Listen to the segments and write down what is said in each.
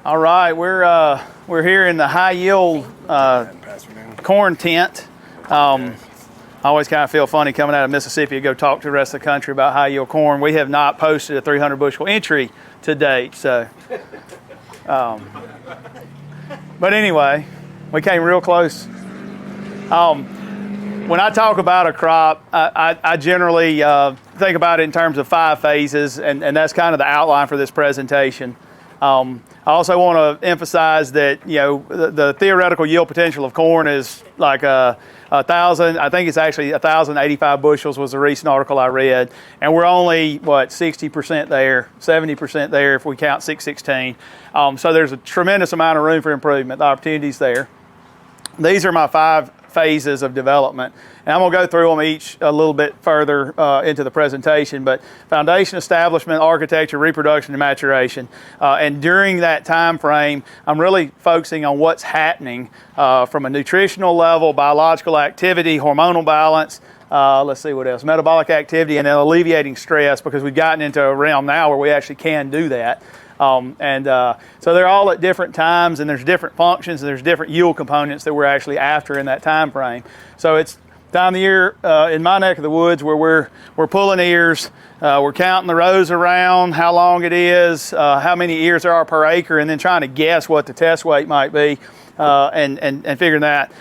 All right, we're here in the high yield corn tent. I always kind of feel funny coming out of Mississippi to go talk to the rest of the country about high yield corn. We have not posted a 300 bushel entry to date, so. But anyway, we came real close. When I talk about a crop, I generally think about it in terms of 5 phases, and that's kind of the outline for this presentation. I also want to emphasize that, you know, the theoretical yield potential of corn is like 1,000, I think it's actually 1,085 bushels was the recent article I read. And we're only, what, 60% there, 70% there if we count 616. So there's a tremendous amount of room for improvement. The opportunity's there. These are my 5 phases of development. And I'm going to go through them each a little bit further into the presentation, but foundation, establishment, architecture, reproduction, and maturation. And during that time frame, I'm really focusing on what's happening from a nutritional level, biological activity, hormonal balance, let's see what else, metabolic activity, and then alleviating stress, because we've gotten into a realm now where we actually can do that. So they're all at different times, and there's different functions, and there's different yield components that we're actually after in that time frame. So it's time of the year in my neck of the woods where we're pulling ears, we're counting the rows around, how long it is, how many ears there are per acre, and then trying to guess what the test weight might be, and figuring that.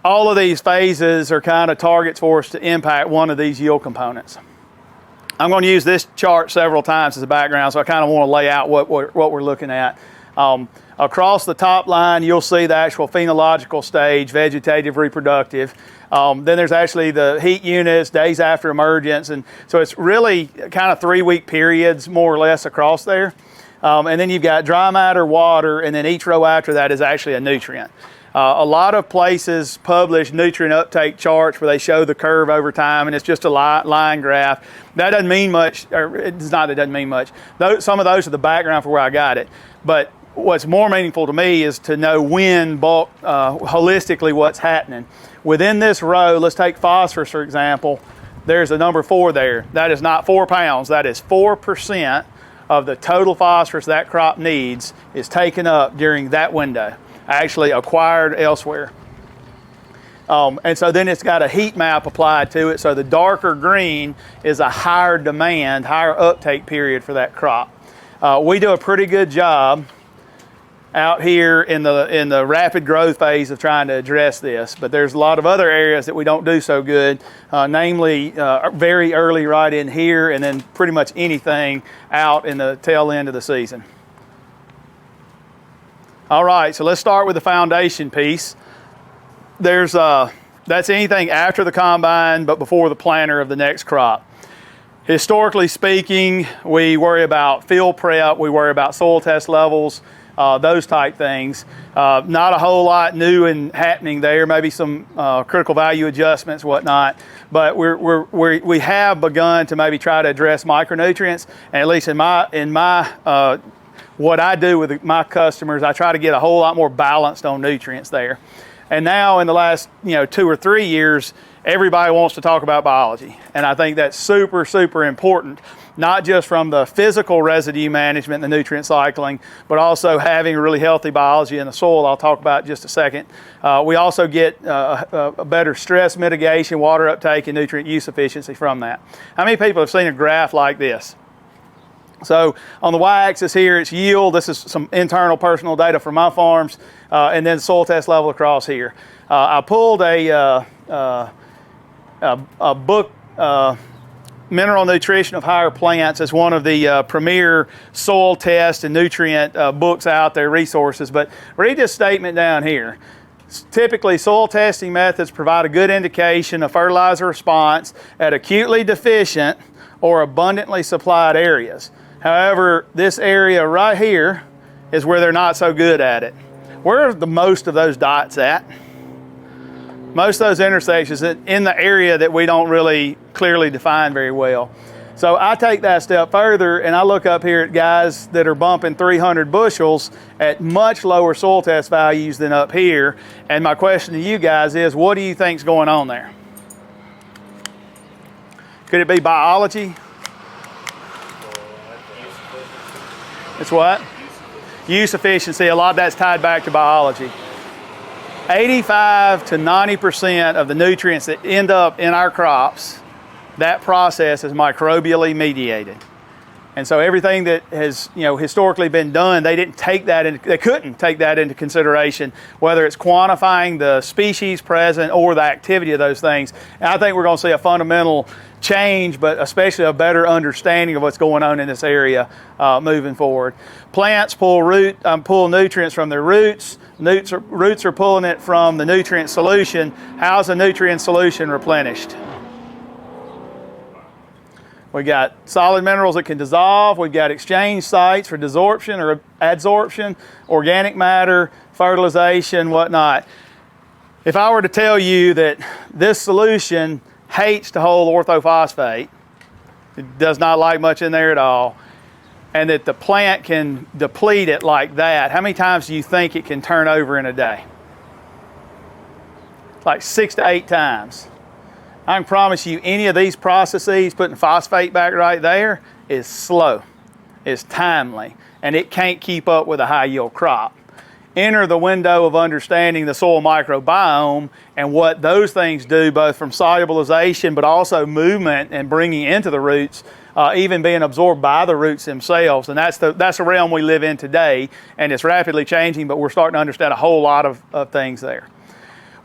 All of these phases are kind of targets for us to impact one of these yield components. I'm going to use this chart several times as a background, so I kind of want to lay out what we're looking at. Across the top line, you'll see the actual phenological stage, vegetative, reproductive. Then there's actually the heat units, days after emergence, and so it's really kind of 3-week periods, more or less, across there. And then you've got dry matter, water, and then each row after that is actually a nutrient. A lot of places publish nutrient uptake charts where they show the curve over time, and it's just a line graph. That doesn't mean much, or it's not that it doesn't mean much. Some of those are the background for where I got it. But what's more meaningful to me is to know when bulk, holistically what's happening. Within this row, let's take phosphorus, for example. There's a number 4 there. That is not 4 pounds. That is 4% of the total phosphorus that crop needs is taken up during that window, actually acquired elsewhere. And so then it's got a heat map applied to it, so the darker green is a higher demand, higher uptake period for that crop. We do a pretty good job out here in the rapid growth phase of trying to address this, but there's a lot of other areas that we don't do so good, namely very early right in here, and then pretty much anything out in the tail end of the season. All right, so let's start with the foundation piece. There's that's anything after the combine but before the planter of the next crop. Historically speaking, we worry about field prep, we worry about soil test levels, those type things. Not a whole lot new and happening there, maybe some critical value adjustments, whatnot, but we have begun to maybe try to address micronutrients, and at least in my what I do with my customers, I try to get a whole lot more balanced on nutrients there. And now in the last 2 or 3 years, everybody wants to talk about biology. And I think that's super, super important, not just from the physical residue management and the nutrient cycling, but also having a really healthy biology in the soil. I'll talk about in just a second. We also get a better stress mitigation, water uptake, and nutrient use efficiency from that. How many people have seen a graph like this? So on the y-axis here, it's yield. This is some internal personal data from my farms, and then soil test level across here. I pulled a book, Mineral Nutrition of Higher Plants, as one of the premier soil test and nutrient books out there, resources. But read this statement down here. Typically, soil testing methods provide a good indication of fertilizer response at acutely deficient or abundantly supplied areas. However, this area right here is where they're not so good at it. Where are the most of those dots at? Most of those intersections in the area that we don't really clearly define very well. So I take that step further and I look up here at guys that are bumping 300 bushels at much lower soil test values than up here. And my question to you guys is, what do you think's going on there? Could it be biology? It's what? use efficiency, a lot of that's tied back to biology. 85 to 90% of the nutrients that end up in our crops, that process is microbially mediated. And so everything that has, historically been done, they couldn't take that into consideration, whether it's quantifying the species present or the activity of those things. And I think we're going to see a fundamental change, but especially a better understanding of what's going on in this area moving forward. Plants pull nutrients from their roots. Roots are pulling it from the nutrient solution. How's the nutrient solution replenished? We got solid minerals that can dissolve. We've got exchange sites for desorption or adsorption, organic matter, fertilization, whatnot. If I were to tell you that this solution hates to hold orthophosphate, it does not like much in there at all, and that the plant can deplete it like that, how many times do you think it can turn over in a day? Like 6 to 8 times. I can promise you any of these processes, putting phosphate back right there, is slow, is timely, and it can't keep up with a high yield crop. Enter the window of understanding the soil microbiome and what those things do, both from solubilization but also movement and bringing into the roots, even being absorbed by the roots themselves. And that's the realm we live in today, and it's rapidly changing, but we're starting to understand a whole lot of things there.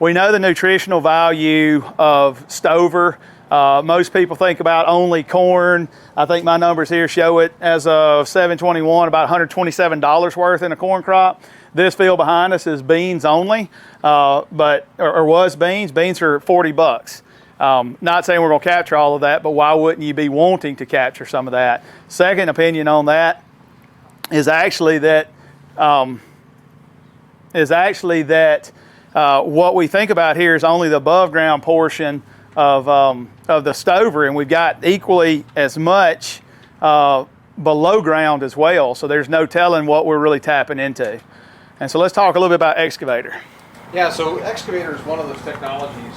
We know the nutritional value of stover. Most people think about only corn. I think my numbers here show it as of 7/21, about $127 worth in a corn crop. This field behind us is beans only, or was beans. Beans are $40. Not saying we're going to capture all of that, but why wouldn't you be wanting to capture some of that? Second opinion on that is actually that what we think about here is only the above ground portion of the stover, and we've got equally as much below ground as well. So there's no telling what we're really tapping into. And so let's talk a little bit about excavator. Yeah, so excavator is one of those technologies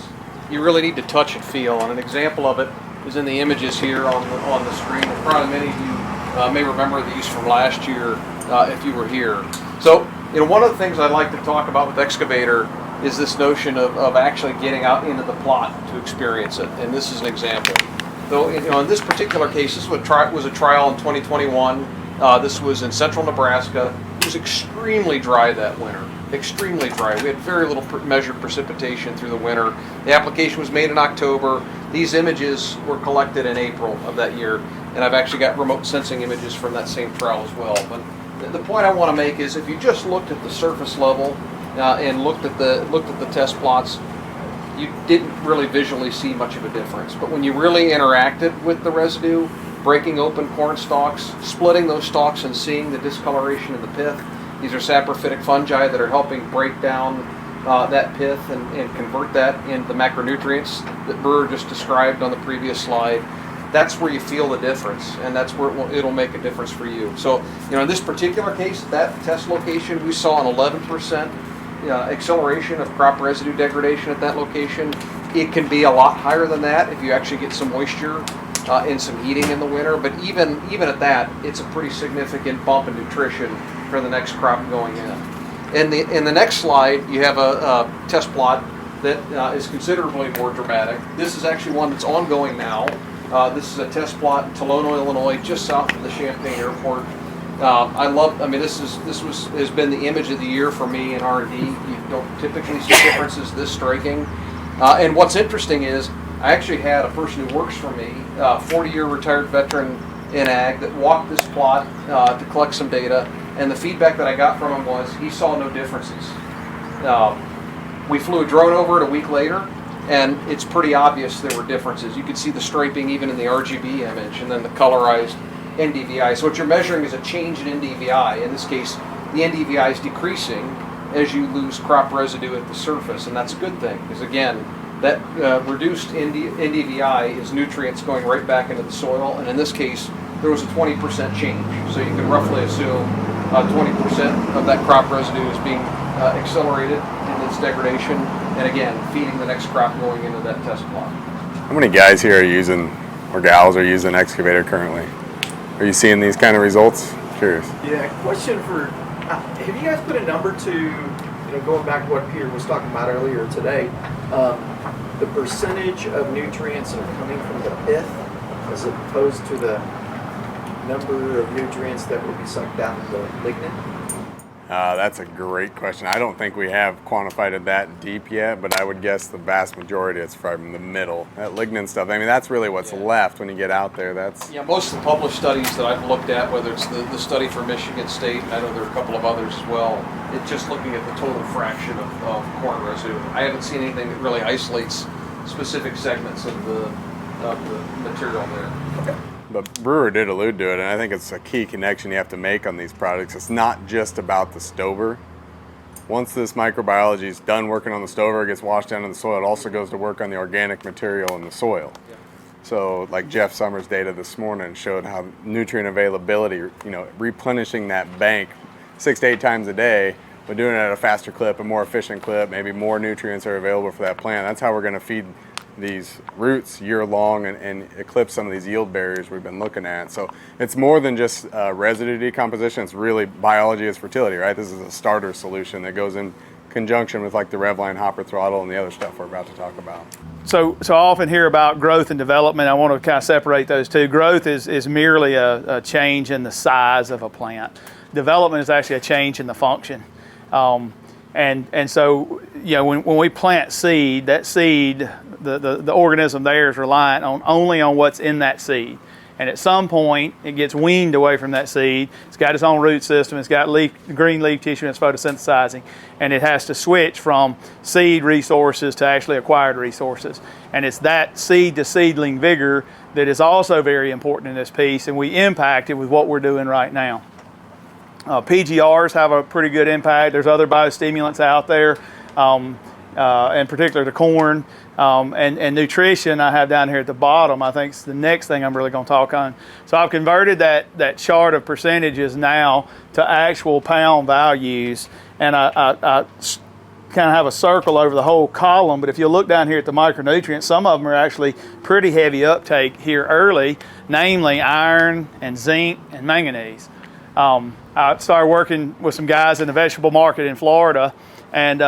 you really need to touch and feel, and an example of it is in the images here on the screen. And probably many of you may remember these from last year if you were here. So, one of the things I'd like to talk about with excavator is this notion of actually getting out into the plot to experience it, and this is an example. So, in this particular case, this was a trial in 2021. This was in central Nebraska. It was extremely dry that winter, extremely dry. We had very little measured precipitation through the winter. The application was made in October. These images were collected in April of that year, and I've actually got remote sensing images from that same trial as well. But the point I want to make is if you just looked at the surface level and looked at the test plots, you didn't really visually see much of a difference. But when you really interacted with the residue, breaking open corn stalks, splitting those stalks and seeing the discoloration of the pith, these are saprophytic fungi that are helping break down that pith and convert that into the macronutrients that Brewer just described on the previous slide. That's where you feel the difference, and that's where it'll make a difference for you. So, in this particular case, that test location, we saw an 11% acceleration of crop residue degradation at that location. It can be a lot higher than that if you actually get some moisture and some heating in the winter, but even at that, it's a pretty significant bump in nutrition for the next crop going in. In the next slide, you have a test plot that is considerably more dramatic. This is actually one that's ongoing now. This is a test plot in Tolono, Illinois, just south of the Champaign Airport. This has been the image of the year for me in R&D. You don't typically see differences this striking. And what's interesting is I actually had a person who works for me, a 40-year retired veteran in ag, that walked this plot to collect some data, and the feedback that I got from him was he saw no differences. We flew a drone over it a week later, and it's pretty obvious there were differences. You could see the striping even in the RGB image, and then the colorized NDVI. So what you're measuring is a change in NDVI. In this case, the NDVI is decreasing as you lose crop residue at the surface, and that's a good thing, because again, that reduced NDVI is nutrients going right back into the soil, and in this case, there was a 20% change. So you can roughly assume 20% of that crop residue is being accelerated in its degradation, and again, feeding the next crop going into that test plot. How many guys here are using, or gals are using excavator currently? Are you seeing these kind of results? Curious. Yeah, question for Have you guys put a number to, going back to what Peter was talking about earlier today, the percentage of nutrients that are coming from the pith as opposed to the number of nutrients that will be sucked down to the lignin? That's a great question. I don't think we have quantified it that deep yet, but I would guess the vast majority it's from the middle. That lignin stuff, I mean, that's really what's left when you get out there. That's most of the published studies that I've looked at, whether it's the study for Michigan State, and I know there are a couple of others as well, it's just looking at the total fraction of corn residue. I haven't seen anything that really isolates specific segments of the material there. Okay. But Brewer did allude to it, and I think it's a key connection you have to make on these products. It's not just about the stover. Once this microbiology is done working on the stover, it gets washed down in the soil, it also goes to work on the organic material in the soil. Yeah. So like Jeff Summers' data this morning showed how nutrient availability, replenishing that bank 6 to 8 times a day, but doing it at a faster clip, a more efficient clip, maybe more nutrients are available for that plant. That's how we're going to feed these roots year long and eclipse some of these yield barriers we've been looking at. So it's more than just residue decomposition. It's really biology is fertility, right? This is a starter solution that goes in conjunction with like the Revline hopper throttle and the other stuff we're about to talk about. So I often hear about growth and development. I want to kind of separate those two. Growth is merely a change in the size of a plant. Development is actually a change in the function. And so, when we plant seed, that seed, the organism there is reliant only on what's in that seed. And at some point, it gets weaned away from that seed. It's got its own root system. It's got green leaf tissue, and it's photosynthesizing. And it has to switch from seed resources to actually acquired resources. And it's that seed to seedling vigor that is also very important in this piece, and we impact it with what we're doing right now. PGRs have a pretty good impact. There's other biostimulants out there, in particular the corn, and nutrition I have down here at the bottom. I think it's the next thing I'm really going to talk on. So I've converted that chart of percentages now to actual pound values, and I kind of have a circle over the whole column, but if you look down here at the micronutrients, some of them are actually pretty heavy uptake here early, namely iron and zinc and manganese. I started working with some guys in the vegetable market in Florida, and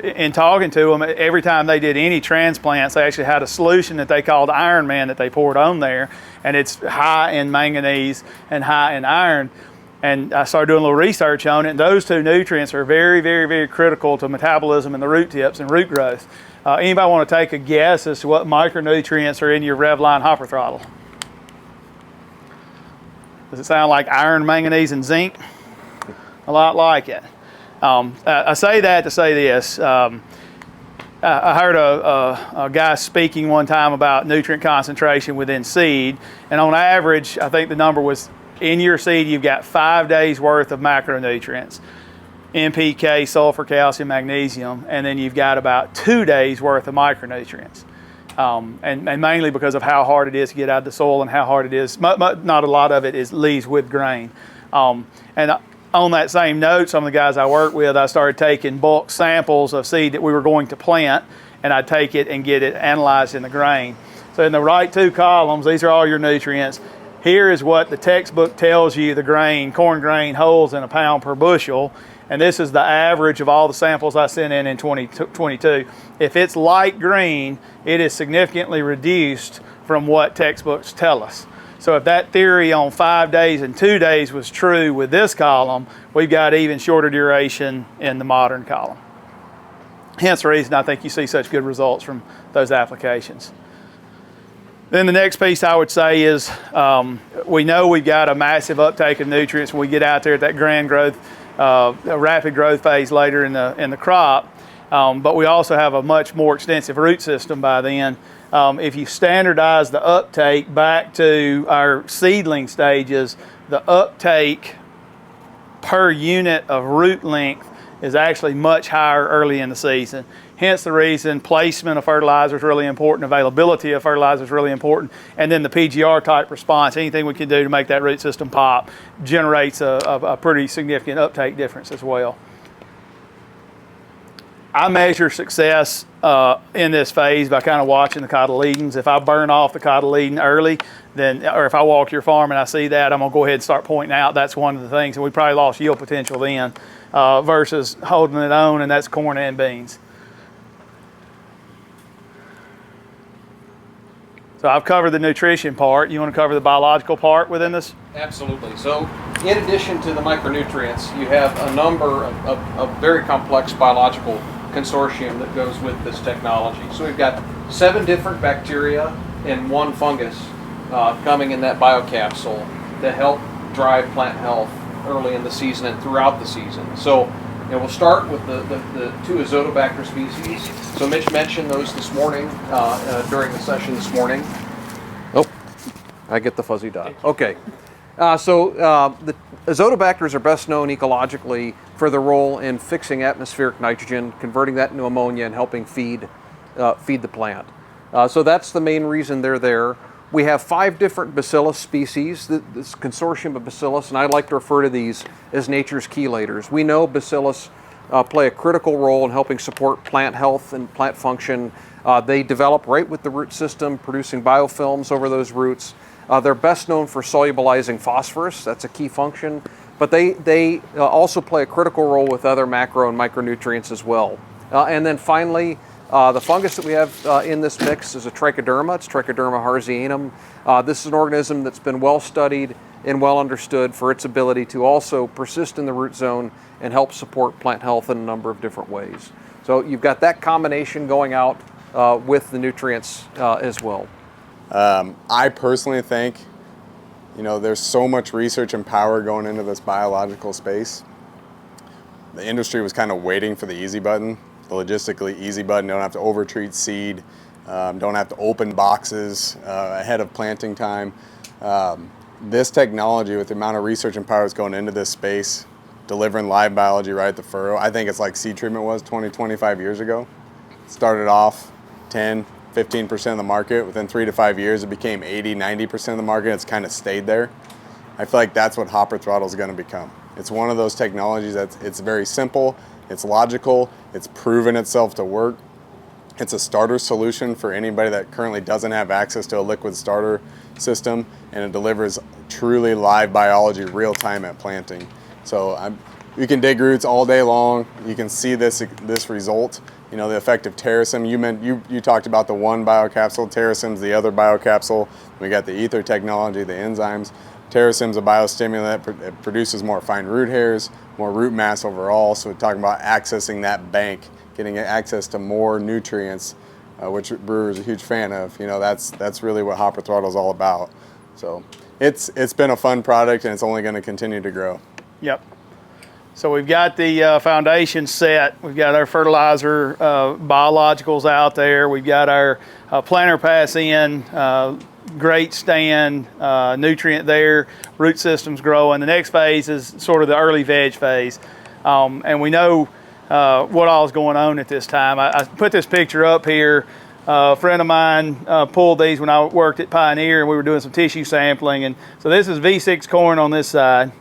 in talking to them, every time they did any transplants, they actually had a solution that they called Iron Man that they poured on there, and it's high in manganese and high in iron. And I started doing a little research on it, and those two nutrients are very, very, very critical to metabolism in the root tips and root growth. Anybody want to take a guess as to what micronutrients are in your Revline hopper throttle? Does it sound like iron, manganese, and zinc? A lot like it. I say that to say this. I heard a guy speaking one time about nutrient concentration within seed, and on average, I think the number was in your seed, you've got 5 days worth of macronutrients, NPK, sulfur, calcium, magnesium, and then you've got about 2 days worth of micronutrients. And mainly because of how hard it is to get out of the soil and how hard it is. Not a lot of it leaves with grain. And on that same note, some of the guys I work with, I started taking bulk samples of seed that we were going to plant, and I'd take it and get it analyzed in the grain. So in the right two columns, these are all your nutrients. Here is what the textbook tells you the corn grain holds in a pound per bushel. And this is the average of all the samples I sent in 2022. If it's light green, it is significantly reduced from what textbooks tell us. So if that theory on 5 days and 2 days was true with this column, we've got even shorter duration in the modern column. Hence the reason I think you see such good results from those applications. Then the next piece I would say is we know we've got a massive uptake of nutrients when we get out there at that grand growth, a rapid growth phase later in the crop, but we also have a much more extensive root system by then. If you standardize the uptake back to our seedling stages, the uptake per unit of root length is actually much higher early in the season. Hence the reason placement of fertilizer is really important, availability of fertilizer is really important, and then the PGR type response, anything we can do to make that root system pop, generates a pretty significant uptake difference as well. I measure success in this phase by kind of watching the cotyledons. If I burn off the cotyledon early, then, or if I walk your farm and I see that, I'm gonna go ahead and start pointing out that's one of the things, and we probably lost yield potential then versus holding it on, and that's corn and beans. So I've covered the nutrition part. You want to cover the biological part within this? Absolutely. So in addition to the micronutrients, you have a number of very complex biological consortium that goes with this technology. So we've got 7 different bacteria and 1 fungus coming in that biocapsule to help drive plant health early in the season and throughout the season. So we'll start with the 2 Azotobacter species. So Mitch mentioned those this morning during the session this morning. Oh, I get the fuzzy dot. Okay. The Azotobacters are best known ecologically for their role in fixing atmospheric nitrogen, converting that into ammonia, and helping feed the plant. So that's the main reason they're there. We have 5 different bacillus species, this consortium of bacillus, and I like to refer to these as nature's chelators. We know bacillus play a critical role in helping support plant health and plant function. They develop right with the root system, producing biofilms over those roots. They're best known for solubilizing phosphorus. That's a key function. But they also play a critical role with other macro and micronutrients as well. And then finally, the fungus that we have in this mix is a trichoderma. It's Trichoderma harzianum. This is an organism that's been well studied and well understood for its ability to also persist in the root zone and help support plant health in a number of different ways. So you've got that combination going out with the nutrients as well. I personally think, there's so much research and power going into this biological space. The industry was kind of waiting for the easy button, the logistically easy button. Don't have to overtreat seed, don't have to open boxes ahead of planting time. This technology, with the amount of research and power that's going into this space, delivering live biology right at the furrow, I think it's like seed treatment was 20, 25 years ago. Started off 10, 15% of the market. Within 3 to 5 years, it became 80, 90% of the market. It's kind of stayed there. I feel like that's what hopper throttle is going to become. It's one of those technologies it's very simple, it's logical, it's proven itself to work. It's a starter solution for anybody that currently doesn't have access to a liquid starter system, and it delivers truly live biology real time at planting. So you can dig roots all day long. You can see this result. The effect of Terrasym. You talked about the 1 biocapsule. Terrasym's the other biocapsule. We got the ether technology, the enzymes. Terrasym's a biostimulant that produces more fine root hairs, more root mass overall. So we're talking about accessing that bank, getting access to more nutrients, which Brewer is a huge fan of. That's really what hopper throttle is all about. So it's been a fun product, and it's only going to continue to grow. Yep. So we've got the foundation set. We've got our fertilizer biologicals out there. We've got our planter pass in, great stand, nutrient there, root system's growing. The next phase is sort of the early veg phase. And we know what all is going on at this time. I put this picture up here. A friend of mine pulled these when I worked at Pioneer, and we were doing some tissue sampling. And so this is V6 corn on this side,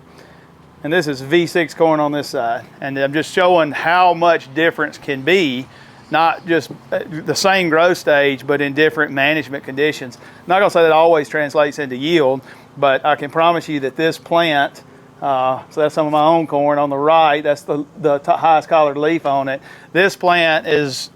and this is V6 corn on this side. And I'm just showing how much difference can be, not just the same growth stage, but in different management conditions. I'm not gonna say that always translates into yield, but I can promise you that this plant, so that's some of my own corn on the right, that's the highest collared leaf on it. This plant is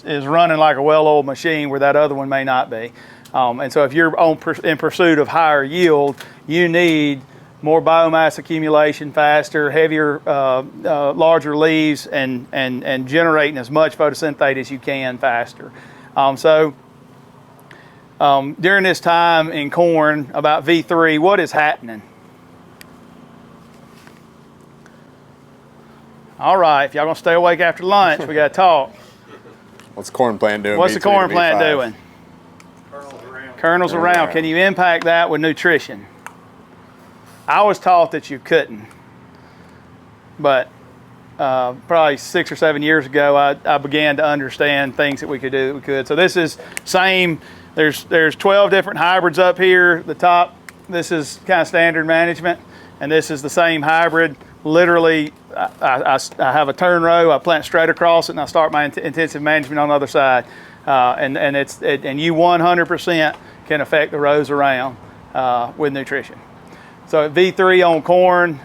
running like a well-oiled machine where that other one may not be. And so if you're in pursuit of higher yield, you need more biomass accumulation faster, heavier, larger leaves, and generating as much photosynthate as you can faster. During this time in corn, about V3, what is happening? All right, if y'all gonna stay awake after lunch, we gotta talk. What's the corn plant doing? What's the corn plant doing? Kernels around. Kernels around. Can you impact that with nutrition? I was taught that you couldn't, but probably 6 or 7 years ago, I began to understand things that we could do that we could. So this is same, there's 12 different hybrids up here. The top, this is kind of standard management, and this is the same hybrid literally, I have a turn row, I plant straight across it, and I start my intensive management on the other side. And you 100% can affect the rows around with nutrition. So at V3 on corn,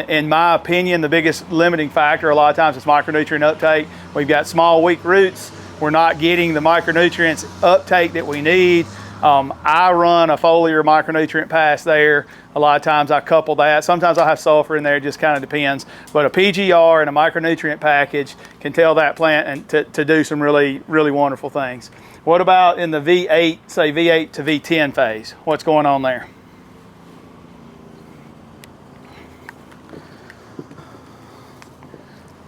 in my opinion, the biggest limiting factor a lot of times is micronutrient uptake. We've got small, weak roots. We're not getting the micronutrients uptake that we need. I run a foliar micronutrient pass there. A lot of times I couple that. Sometimes I'll have sulfur in there, it just kind of depends. But a PGR and a micronutrient package can tell that plant and to do some really, really wonderful things. What about in the V8, say V8 to V10 phase? What's going on there?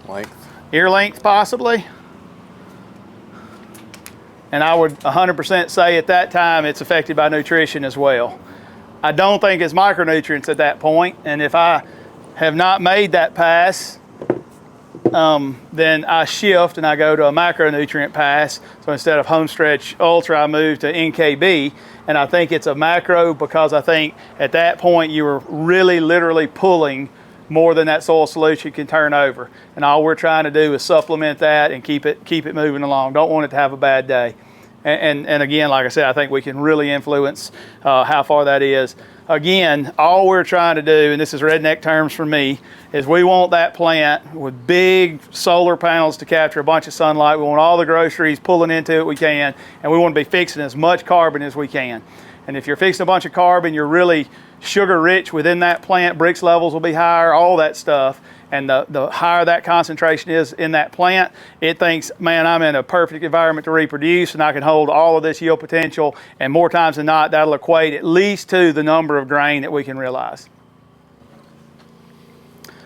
Length. Ear length possibly. And I would 100% say at that time it's affected by nutrition as well. I don't think it's micronutrients at that point, and if I have not made that pass, then I shift and I go to a macronutrient pass. So instead of Homestretch Ultra, I move to NKB, and I think it's a macro because I think at that point you were really literally pulling more than that soil solution can turn over. And all we're trying to do is supplement that and keep it moving along. Don't want it to have a bad day. And again, like I said, I think we can really influence how far that is. Again, all we're trying to do, and this is redneck terms for me, is we want that plant with big solar panels to capture a bunch of sunlight. We want all the groceries pulling into it we can, and we want to be fixing as much carbon as we can. And if you're fixing a bunch of carbon, you're really sugar rich within that plant, Brix levels will be higher, all that stuff. And the higher that concentration is in that plant, it thinks, man, I'm in a perfect environment to reproduce and I can hold all of this yield potential, and more times than not, that'll equate at least to the number of grain that we can realize.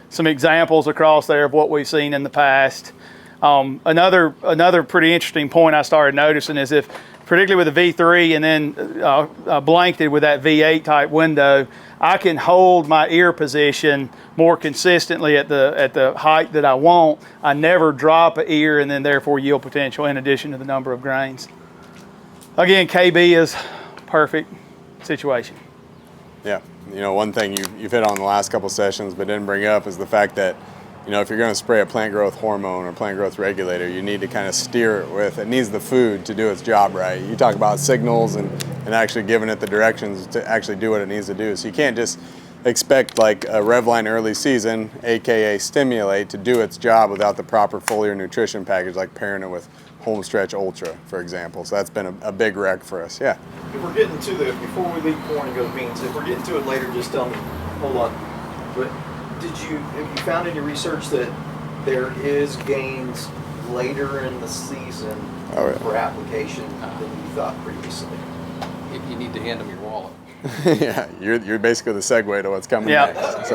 Some examples across there of what we've seen in the past. Another pretty interesting point I started noticing is if, particularly with the V3 and then blanketed with that V8 type window, I can hold my ear position more consistently at the height that I want. I never drop an ear, and then therefore yield potential in addition to the number of grains. Again, KB is perfect situation. Yeah, you know, one thing you've hit on the last couple sessions but didn't bring up is the fact that, you know, if you're going to spray a plant growth hormone or plant growth regulator, you need to kind of steer it with, it needs the food to do its job right. You talk about signals and actually giving it the directions to actually do what it needs to do. So you can't just expect like a Revline early season, AKA stimulate, to do its job without the proper foliar nutrition package, like pairing it with Homestretch Ultra, for example. So that's been a big wreck for us, yeah. If we're getting to the, before we leave corn and go to beans, if we're getting to it later, just tell me, hold on. But have you found in your research that there is gains later in the season for application than you thought previously? You need to hand them your wallet. Yeah, you're basically the segue to what's coming next.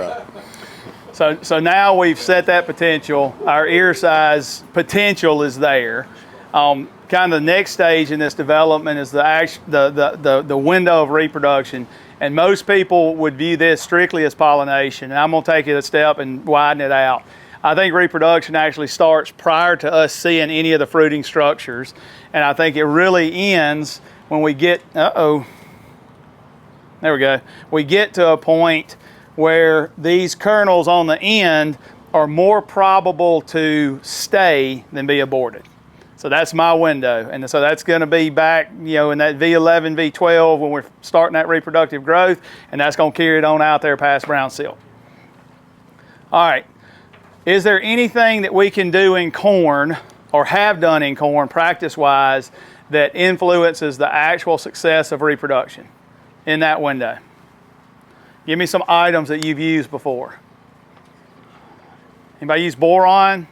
So now we've set that potential. Our ear size potential is there. Kind of the next stage in this development is the window of reproduction. And most people would view this strictly as pollination. And I'm going to take it a step and widen it out. I think reproduction actually starts prior to us seeing any of the fruiting structures. And I think it really ends when we get, there we go. We get to a point where these kernels on the end are more probable to stay than be aborted. So that's my window. And so that's going to be back, you know, in that V11, V12 when we're starting that reproductive growth, and that's going to carry it on out there past brown silk. All right. Is there anything that we can do in corn or have done in corn practice-wise that influences the actual success of reproduction in that window? Give me some items that you've used before. Anybody use boron?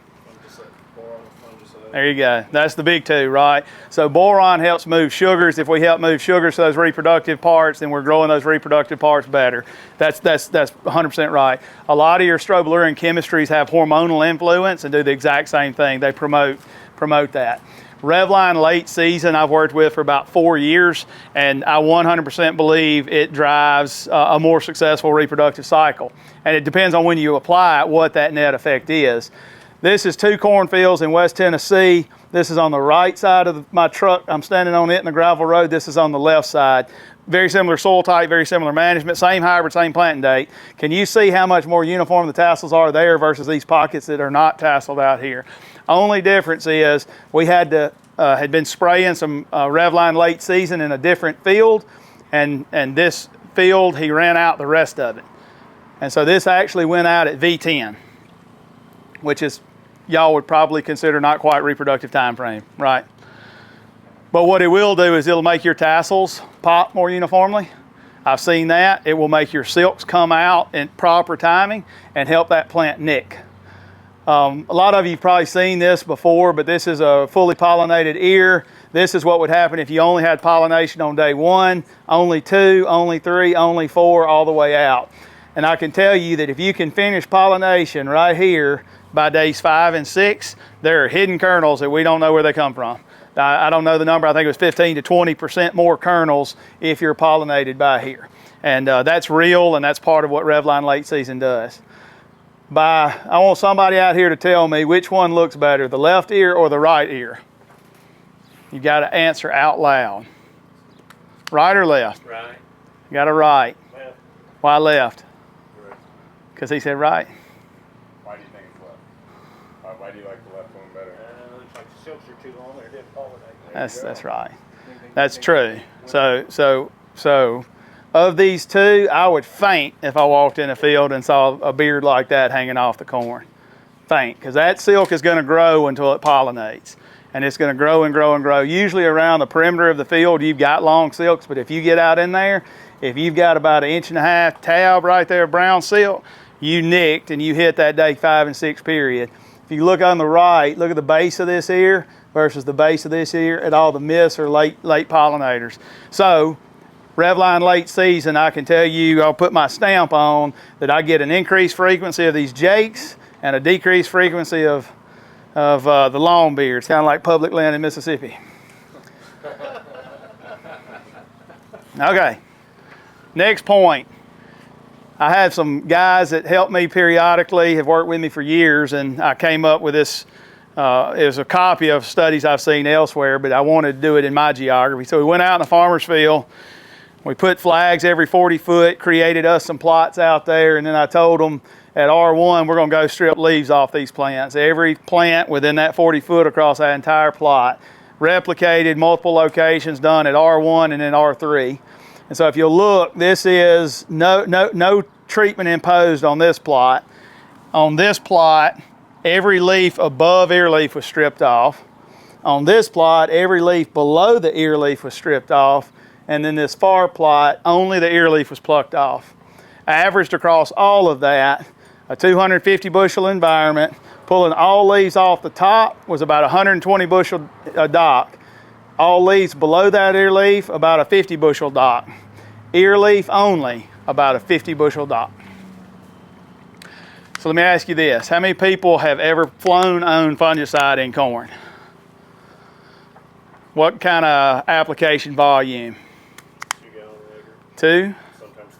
There you go. That's the big two, right? So boron helps move sugars. If we help move sugars to those reproductive parts, then we're growing those reproductive parts better. That's 100% right. A lot of your strobilurin chemistries have hormonal influence and do the exact same thing. They promote that. Revline late season I've worked with for about 4 years, and I 100% believe it drives a more successful reproductive cycle. And it depends on when you apply it, what that net effect is. This is 2 cornfields in West Tennessee. This is on the right side of my truck. I'm standing on it in the gravel road. This is on the left side. Very similar soil type, very similar management, same hybrid, same planting date. Can you see how much more uniform the tassels are there versus these pockets that are not tasseled out here? Only difference is we had been spraying some Revline late season in a different field, and this field he ran out the rest of it. And so this actually went out at V10, which is y'all would probably consider not quite reproductive time frame, right? But what it will do is it'll make your tassels pop more uniformly. I've seen that. It will make your silks come out in proper timing and help that plant nick. A lot of you have probably seen this before, but this is a fully pollinated ear. This is what would happen if you only had pollination on day 1, only 2, only 3, only 4, all the way out. And I can tell you that if you can finish pollination right here by days 5 and 6, there are hidden kernels that we don't know where they come from. I don't know the number. I think it was 15 to 20% more kernels if you're pollinated by here. And that's real, and that's part of what Revline late season does. I want somebody out here to tell me which one looks better, the left ear or the right ear. You got to answer out loud. Right or left? Right. You got a right. Left. Why left? Because he said right. Why do you think it's left? Why do you like the left one better? Looks like the silks are too long. They didn't pollinate. That's right. That's true. So of these two, I would faint if I walked in a field and saw a beard like that hanging off the corn. Faint, because that silk is going to grow until it pollinates. And it's going to grow and grow and grow. Usually around the perimeter of the field, you've got long silks, but if you get out in there, if you've got about 1.5 inch tab right there, brown silk, you nicked and you hit that day 5 and 6 period. If you look on the right, look at the base of this ear versus the base of this ear at all the miss or late pollinators. So Revline late season, I can tell you, I'll put my stamp on that I get an increased frequency of these jakes and a decreased frequency of the long beards, kind of like public land in Mississippi. Okay, next point. I have some guys that help me periodically, have worked with me for years, and I came up with this. It was a copy of studies I've seen elsewhere, but I wanted to do it in my geography. So we went out in the farmer's field. We put flags every 40 foot, created us some plots out there, and then I told them at R1, we're going to go strip leaves off these plants. Every plant within that 40 foot across that entire plot. Replicated, multiple locations done at R1 and then R3. And so if you look, this is no treatment imposed on this plot. On this plot, every leaf above ear leaf was stripped off. On this plot, every leaf below the ear leaf was stripped off. And then this far plot, only the ear leaf was plucked off. Averaged across all of that, a 250 bushel environment, pulling all leaves off the top was about 120 bushel a dock. All leaves below that ear leaf, about a 50 bushel dock. Ear leaf only, about a 50 bushel dock. So let me ask you this. How many people have ever flown on fungicide in corn? What kind of application volume? 2 gallon acre. 2? Sometimes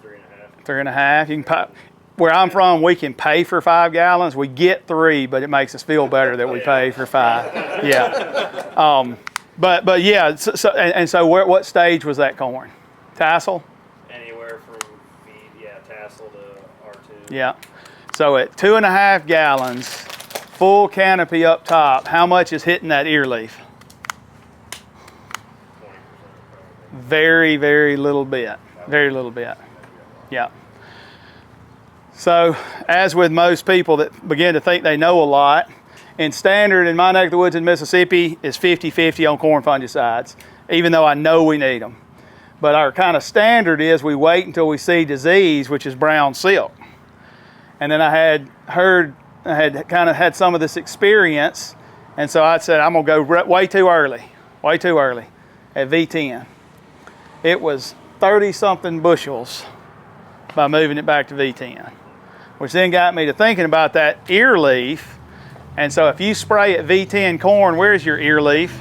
3.5. 3.5. You can where I'm from, we can pay for 5 gallons. We get 3, but it makes us feel better that we pay for 5. Yeah. But yeah. So what stage was that corn? Tassel? Anywhere from feed, tassel to R2. Yeah. So at 2.5 gallons, full canopy up top, how much is hitting that ear leaf? 20% probably. Very, very little bit. Very little bit. Yeah. So as with most people that begin to think they know a lot, and standard in my neck of the woods in Mississippi is 50-50 on corn fungicides, even though I know we need them. But our kind of standard is we wait until we see disease, which is brown silk. And then I had kind of had some of this experience, and so I said, I'm gonna go way too early at V10. It was 30-something bushels by moving it back to V10, which then got me to thinking about that ear leaf. And so if you spray at V10 corn, where's your ear leaf?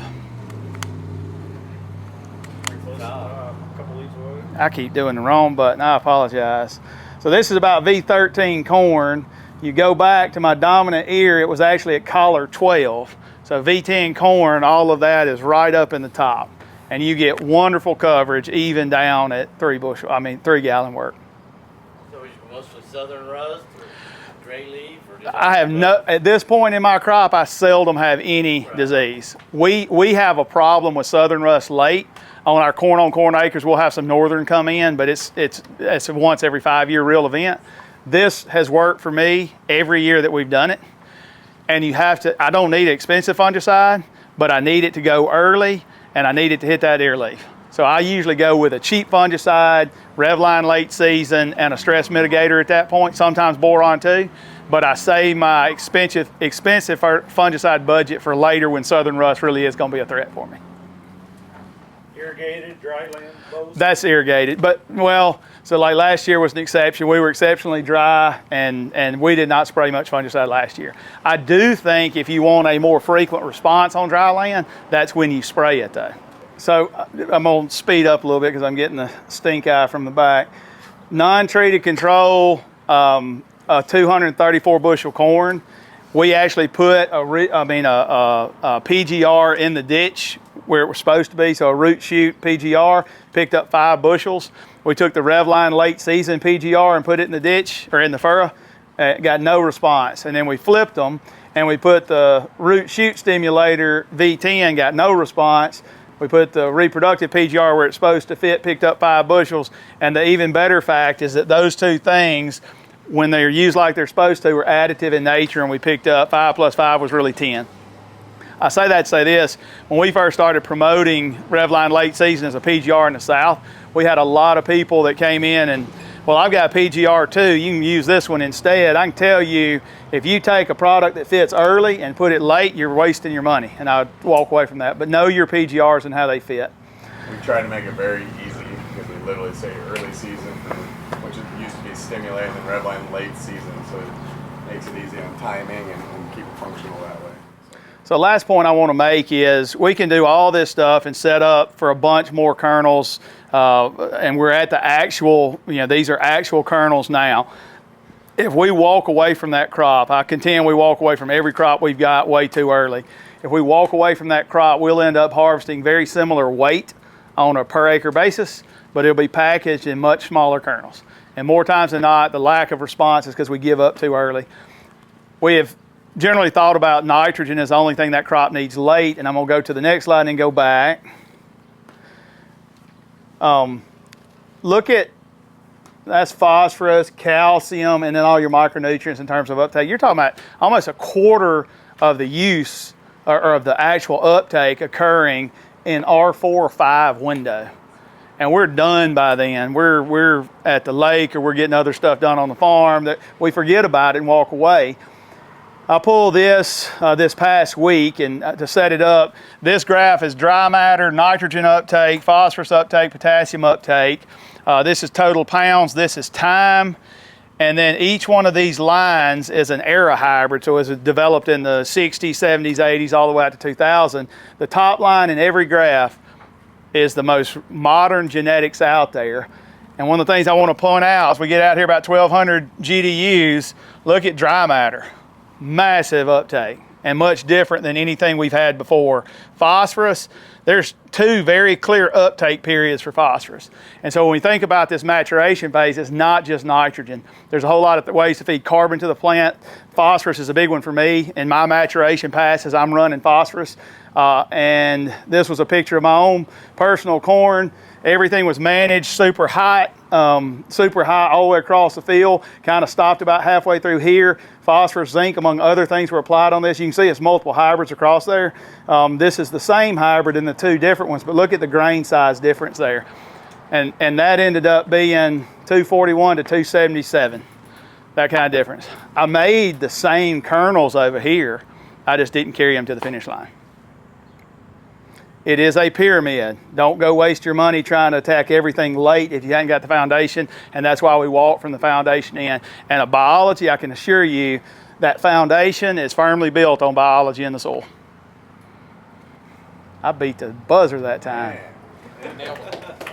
A couple leaves away. I keep doing the wrong button, I apologize. So this is about V13 corn. You go back to my dominant ear, it was actually at collar 12. So V10 corn, all of that is right up in the top. And you get wonderful coverage even down at 3 gallon work. So is it mostly southern rust or gray leaf? Or I have no, at this point in my crop, I seldom have any disease. We have a problem with southern rust late. On our corn on corn acres, we'll have some northern come in, but it's a once every 5 year real event. This has worked for me every year that we've done it. And you have to, I don't need an expensive fungicide, but I need it to go early and I need it to hit that ear leaf. So I usually go with a cheap fungicide, Revline late season, and a stress mitigator at that point, sometimes boron too. But I save my expensive fungicide budget for later when southern rust really is going to be a threat for me. Irrigated, dry land, both? That's irrigated, but well, so like last year was an exception. We were exceptionally dry and we did not spray much fungicide last year. I do think if you want a more frequent response on dry land, that's when you spray it though. So I'm gonna speed up a little bit because I'm getting the stink eye from the back. Non-treated control, a 234 bushel corn. We actually put a PGR in the ditch where it was supposed to be, so a root shoot PGR, picked up 5 bushels. We took the Revline late season PGR and put it in the ditch, or in the furrow, got no response. And then we flipped them and we put the root shoot stimulator V10, got no response. We put the reproductive PGR where it's supposed to fit, picked up 5 bushels. And the even better fact is that those two things, when they're used like they're supposed to, were additive in nature, and we picked up 5 plus 5 was really 10. I say that to say this, when we first started promoting Revline late season as a PGR in the South, we had a lot of people that came in and, well, I've got a PGR too, you can use this one instead. I can tell you, if you take a product that fits early and put it late, you're wasting your money, and I would walk away from that. But know your PGRs and how they fit. We try to make it very easy because we literally say early season, which used to be stimulated, and Revline late season, so it makes it easy on timing and keep it functional that way. So last point I want to make is we can do all this stuff and set up for a bunch more kernels, and we're at the actual, these are actual kernels now. If we walk away from that crop, I contend we walk away from every crop we've got way too early. If we walk away from that crop, we'll end up harvesting very similar weight on a per acre basis, but it'll be packaged in much smaller kernels. And more times than not, the lack of response is because we give up too early. We have generally thought about nitrogen as the only thing that crop needs late, and I'm going to go to the next slide and go back. Look at, that's phosphorus, calcium, and then all your micronutrients in terms of uptake. You're talking about almost a quarter of the use or of the actual uptake occurring in R4 or 5 window. And we're done by then. We're at the lake, or we're getting other stuff done on the farm that we forget about it and walk away. I pulled this this past week, and to set it up, this graph is dry matter, nitrogen uptake, phosphorus uptake, potassium uptake. This is total pounds, this is time, and then each one of these lines is an era hybrid, so it was developed in the 60s, 70s, 80s, all the way out to 2000. The top line in every graph is the most modern genetics out there. And one of the things I want to point out as we get out here about 1,200 GDUs, look at dry matter. Massive uptake and much different than anything we've had before. Phosphorus, there's 2 very clear uptake periods for phosphorus. And so when we think about this maturation phase, it's not just nitrogen. There's a whole lot of ways to feed carbon to the plant. Phosphorus is a big one for me. In my maturation passes, I'm running phosphorus. And this was a picture of my own personal corn. Everything was managed super hot all the way across the field, kind of stopped about halfway through here. Phosphorus, zinc, among other things were applied on this. You can see it's multiple hybrids across there. This is the same hybrid in the 2 different ones, but look at the grain size difference there. And that ended up being 241 to 277, that kind of difference. I made the same kernels over here, I just didn't carry them to the finish line. It is a pyramid. Don't go waste your money trying to attack everything late if you haven't got the foundation, and that's why we walk from the foundation in. And a biology, I can assure you, that foundation is firmly built on biology in the soil. I beat the buzzer that time. Nailed it.